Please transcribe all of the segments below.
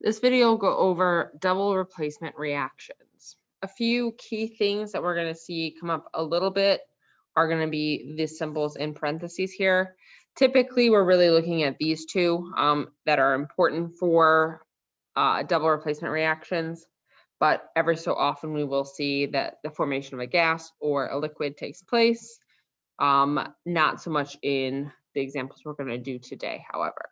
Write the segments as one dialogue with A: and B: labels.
A: This video will go over double replacement reactions. A few key things that we're going to see come up a little bit are going to be the symbols in parentheses here. Typically, we're really looking at these two that are important for double replacement reactions, but every so often we will see that the formation of a gas or a liquid takes place. Not so much in the examples we're going to do today, however.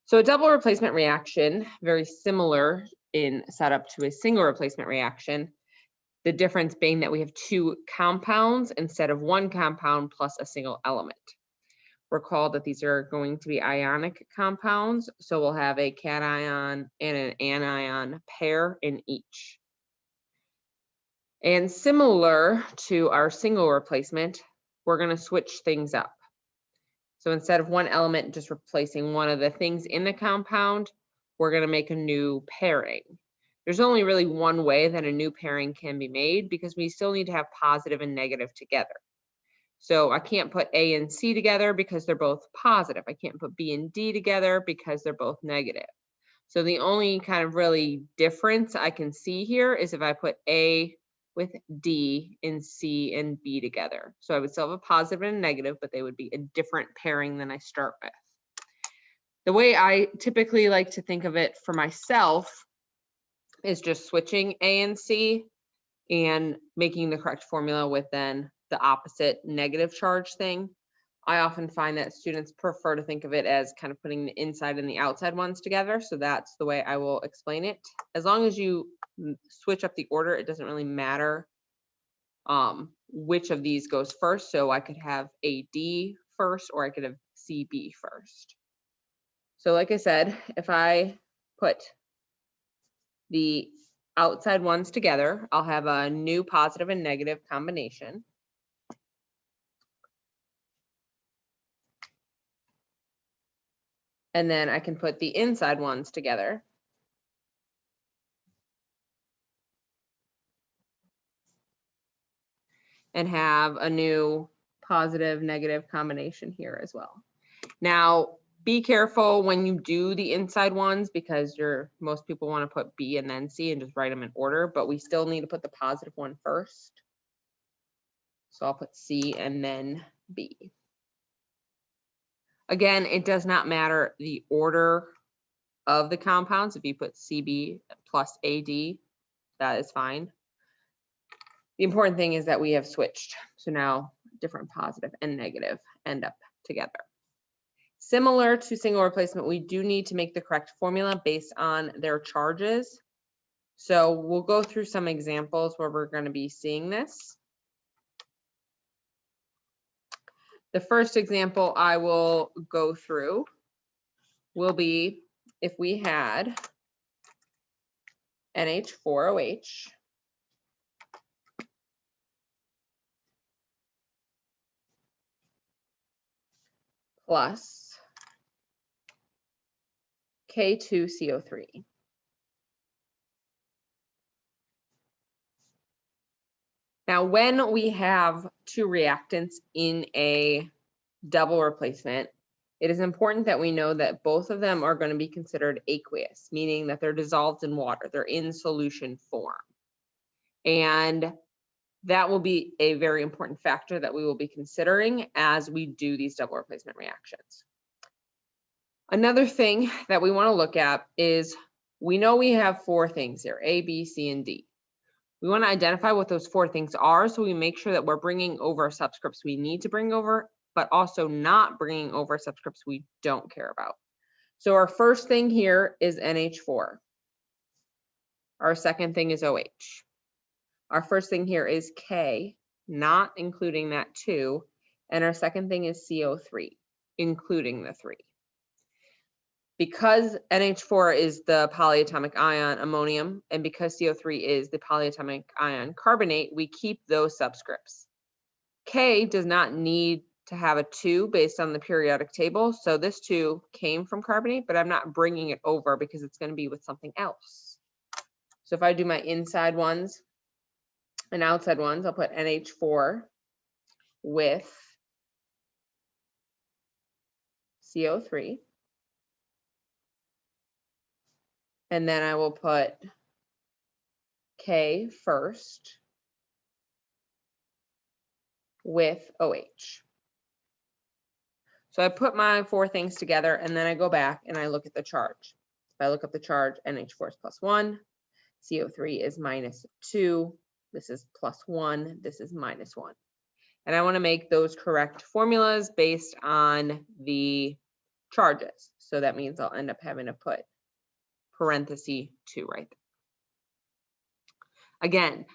A: So a double replacement reaction, very similar in setup to a single replacement reaction, the difference being that we have two compounds instead of one compound plus a single element. Recall that these are going to be ionic compounds, so we'll have a cation and an anion pair in each. And similar to our single replacement, we're going to switch things up. So instead of one element just replacing one of the things in the compound, we're going to make a new pairing. There's only really one way that a new pairing can be made because we still need to have positive and negative together. So I can't put A and C together because they're both positive. I can't put B and D together because they're both negative. So the only kind of really difference I can see here is if I put A with D and C and B together. So I would still have a positive and a negative, but they would be a different pairing than I start with. The way I typically like to think of it for myself is just switching A and C and making the correct formula with then the opposite negative charge thing. I often find that students prefer to think of it as kind of putting the inside and the outside ones together. So that's the way I will explain it. As long as you switch up the order, it doesn't really matter which of these goes first. So I could have AD first, or I could have CB first. So like I said, if I put the outside ones together, I'll have a new positive and negative combination. And then I can put the inside ones together. And have a new positive negative combination here as well. Now, be careful when you do the inside ones because most people want to put B and then C and just write them in order, but we still need to put the positive one first. So I'll put C and then B. Again, it does not matter the order of the compounds. If you put CB plus AD, that is fine. The important thing is that we have switched. So now different positive and negative end up together. Similar to single replacement, we do need to make the correct formula based on their charges. So we'll go through some examples where we're going to be seeing this. The first example I will go through will be if we had NH4OH plus K2CO3. Now, when we have two reactants in a double replacement, it is important that we know that both of them are going to be considered aqueous, meaning that they're dissolved in water. They're in solution form. And that will be a very important factor that we will be considering as we do these double replacement reactions. Another thing that we want to look at is we know we have four things here, A, B, C, and D. We want to identify what those four things are so we make sure that we're bringing over subscripts we need to bring over, but also not bringing over subscripts we don't care about. So our first thing here is NH4. Our second thing is OH. Our first thing here is K, not including that 2. And our second thing is CO3, including the 3. Because NH4 is the polyatomic ion ammonium, and because CO3 is the polyatomic ion carbonate, we keep those subscripts. K does not need to have a 2 based on the periodic table, so this 2 came from carbonate, but I'm not bringing it over because it's going to be with something else. So if I do my inside ones and outside ones, I'll put NH4 with CO3. And then I will put K first with OH. So I put my 4 things together and then I go back and I look at the charge. If I look up the charge, NH4 is +1, CO3 is -2, this is +1, this is -1. And I want to make those correct formulas based on the charges. So that means I'll end up having to put parenthesis 2 right there. Again,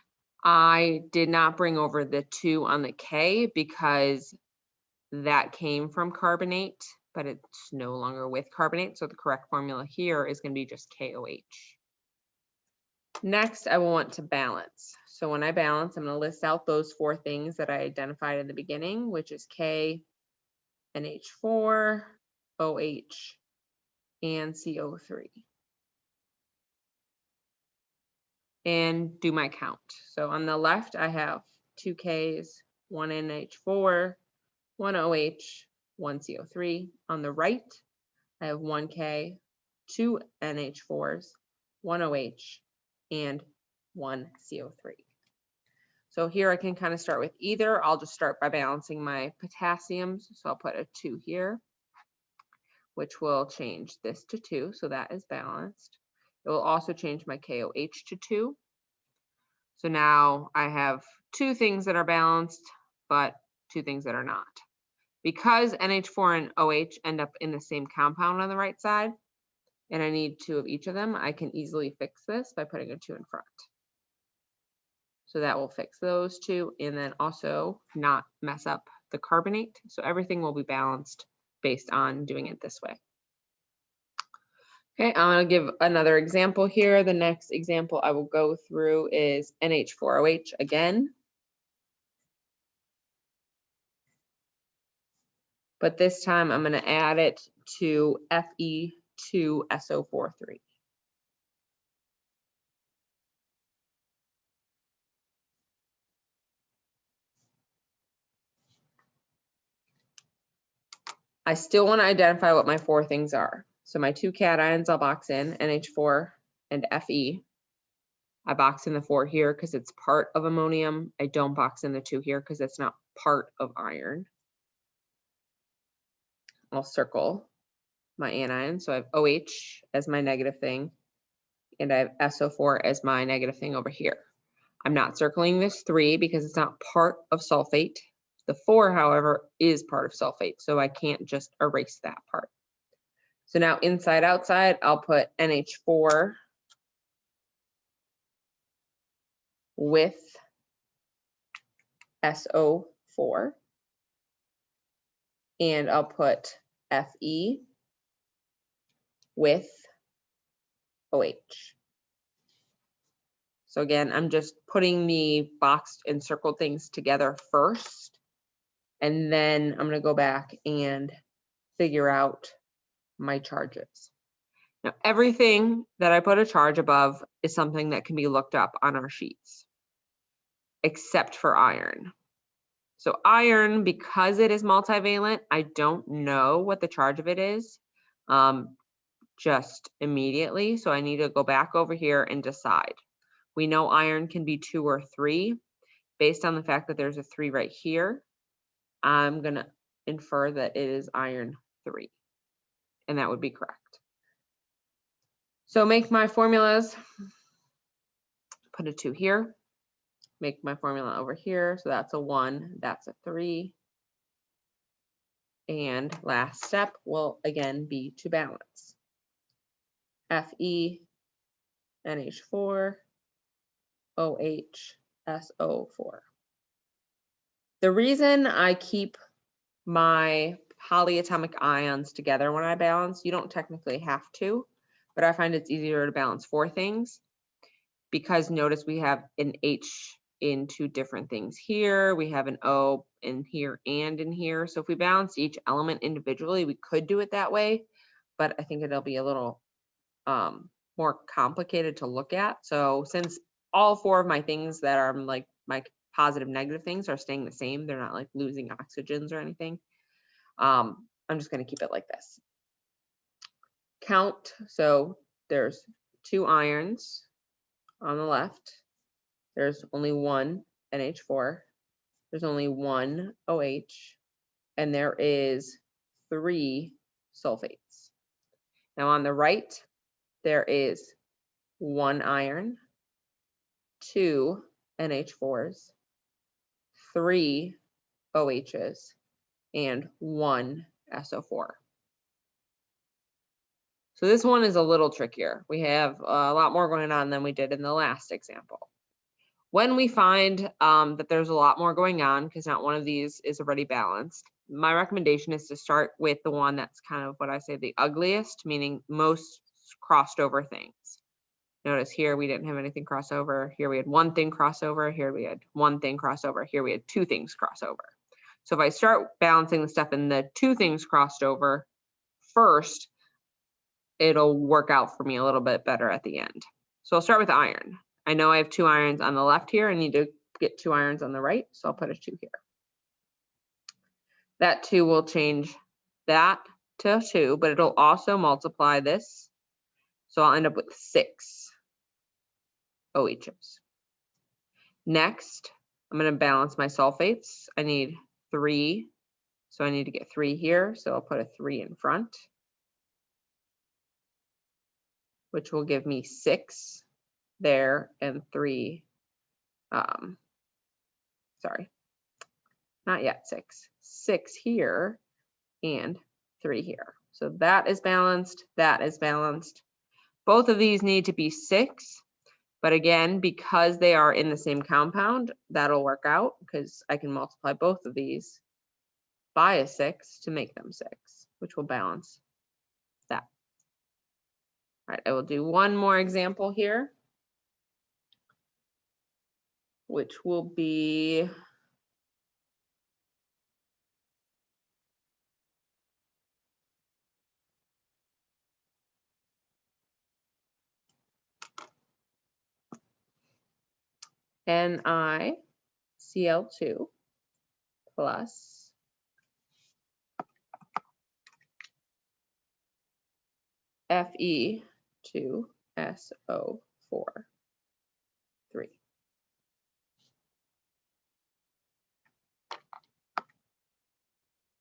A: I did not bring over the 2 on the K because that came from carbonate, but it's no longer with carbonate. So the correct formula here is going to be just KOH. Next, I will want to balance. So when I balance, I'm going to list out those 4 things that I identified in the beginning, which is K, NH4, OH, and CO3. And do my count. So on the left, I have 2 Ks, 1 NH4, 1 OH, 1 CO3. On the right, I have 1 K, 2 NH4s, 1 OH, and 1 CO3. So here I can kind of start with either. I'll just start by balancing my potassiums. So I'll put a 2 here, which will change this to 2. So that is balanced. It will also change my KOH to 2. So now I have 2 things that are balanced, but 2 things that are not. Because NH4 and OH end up in the same compound on the right side, and I need 2 of each of them, I can easily fix this by putting a 2 in front. So that will fix those 2 and then also not mess up the carbonate. So everything will be balanced based on doing it this way. Okay, I'm going to give another example here. The next example I will go through is NH4OH again. But this time I'm going to add it to Fe2SO43. I still want to identify what my 4 things are. So my 2 cations I'll box in, NH4 and Fe. I box in the 4 here because it's part of ammonium. I don't box in the 2 here because it's not part of iron. I'll circle my anion. So I have OH as my negative thing, and I have SO4 as my negative thing over here. I'm not circling this 3 because it's not part of sulfate. The 4, however, is part of sulfate, so I can't just erase that part. So now inside, outside, I'll put NH4 with SO4, and I'll put Fe with OH. So again, I'm just putting the boxed and circled things together first, and then I'm going to go back and figure out my charges. Now, everything that I put a charge above is something that can be looked up on our sheets, except for iron. So iron, because it is multivalent, I don't know what the charge of it is just immediately. So I need to go back over here and decide. We know iron can be 2 or 3. Based on the fact that there's a 3 right here, I'm going to infer that it is iron 3. And that would be correct. So make my formulas. Put a 2 here. Make my formula over here. So that's a 1, that's a 3. And last step will again be to balance. Fe, NH4, OH, SO4. The reason I keep my polyatomic ions together when I balance, you don't technically have to, but I find it's easier to balance 4 things because notice we have an H in 2 different things here. We have an O in here and in here. So if we balance each element individually, we could do it that way, but I think it'll be a little more complicated to look at. So since all 4 of my things that are like my positive negative things are staying the same, they're not like losing oxygens or anything. I'm just going to keep it like this. Count. So there's 2 irons on the left. There's only one NH4. There's only one OH. And there is 3 sulfates. Now on the right, there is 1 iron, 2 NH4s, 3 OHs, and 1 SO4. So this one is a little trickier. We have a lot more going on than we did in the last example. When we find that there's a lot more going on, because not one of these is already balanced, my recommendation is to start with the one that's kind of what I say the ugliest, meaning most crossed over things. Notice here we didn't have anything cross over. Here we had one thing cross over. Here we had one thing cross over. Here we had 2 things cross over. So if I start balancing the stuff in the 2 things crossed over first, it'll work out for me a little bit better at the end. So I'll start with iron. I know I have 2 irons on the left here. I need to get 2 irons on the right, so I'll put a 2 here. That 2 will change that to 2, but it'll also multiply this. So I'll end up with 6 OHs. Next, I'm going to balance my sulfates. I need 3, so I need to get 3 here. So I'll put a 3 in front, which will give me 6 there and 3. Sorry, not yet 6. 6 here and 3 here. So that is balanced. That is balanced. Both of these need to be 6. But again, because they are in the same compound, that'll work out because I can multiply both of these by a 6 to make them 6, which will balance that. All right, I will do one more example here, which will be NiCl2 plus Fe2SO4 3.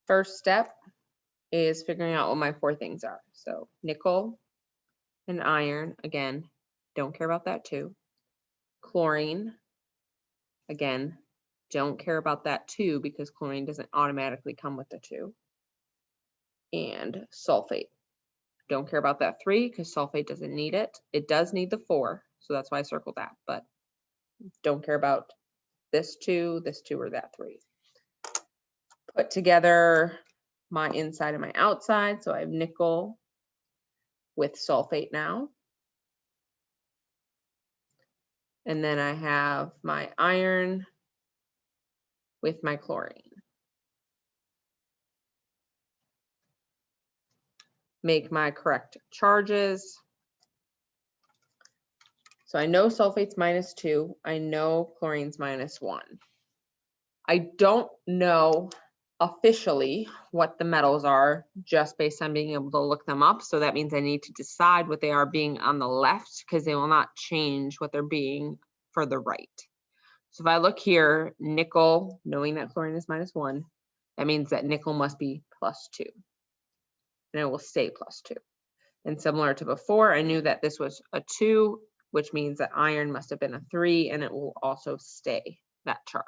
A: First step is figuring out what my 4 things are. So nickel and iron, again, don't care about that 2. Chlorine, again, don't care about that 2 because chlorine doesn't automatically come with the 2. And sulfate, don't care about that 3 because sulfate doesn't need it. It does need the 4, so that's why I circled that, but don't care about this 2, or that 3. Put together my inside and my outside. So I have nickel with sulfate now. And then I have my iron with my chlorine. Make my correct charges. So I know sulfate's -2. I know chlorine's -1. I don't know officially what the metals are just based on being able to look them up. So that means I need to decide what they are being on the left because they will not change what they're being for the right. So if I look here, nickel, knowing that chlorine is -1, that means that nickel must be +2. And it will stay +2. And similar to before, I knew that this was a 2, which means that iron must have been a 3, and it will also stay that charge.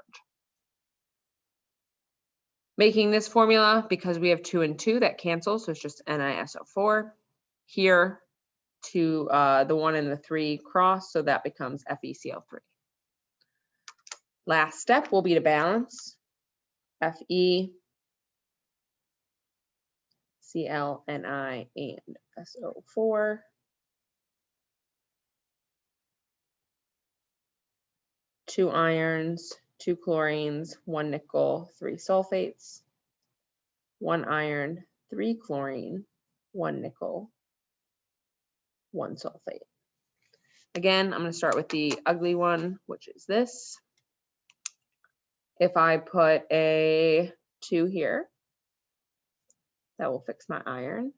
A: Making this formula, because we have 2 and 2, that cancels, so it's just NiSO4. Here, to the 1 and the 3 cross, so that becomes FeCl3. Last step will be to balance Fe, Cl, Ni, and SO4. 2 irons, 2 chlorines, 1 nickel, 3 sulfates, 1 iron, 3 chlorine, 1 nickel, 1 sulfate. Again, I'm going to start with the ugly one, which is this. If I put a 2 here, that will fix my iron.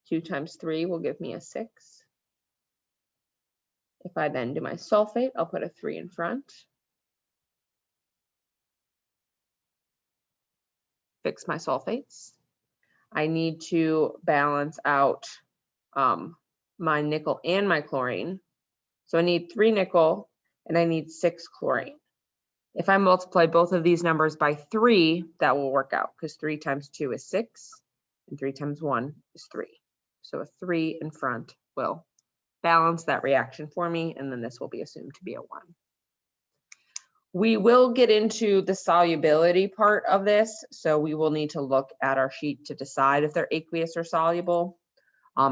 A: 2 times 3 will give me a 6. If I then do my sulfate, I'll put a 3 in front. Fix my sulfates. I need to balance out my nickel and my chlorine. So I need 3 nickel and I need 6 chlorine. If I multiply both of these numbers by 3, that will work out because 3 times 2 is 6 and 3 times 1 is 3. So a 3 in front will balance that reaction for me, and then this will be assumed to be a 1. We will get into the solubility part of this, so we will need to look at our sheet to decide if they're aqueous or soluble.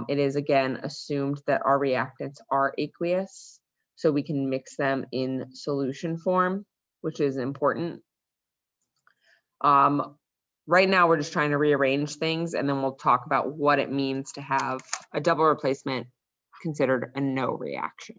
A: It is again assumed that our reactants are aqueous, so we can mix them in solution form, which is important. Right now, we're just trying to rearrange things, and then we'll talk about what it means to have a double replacement considered a no reaction.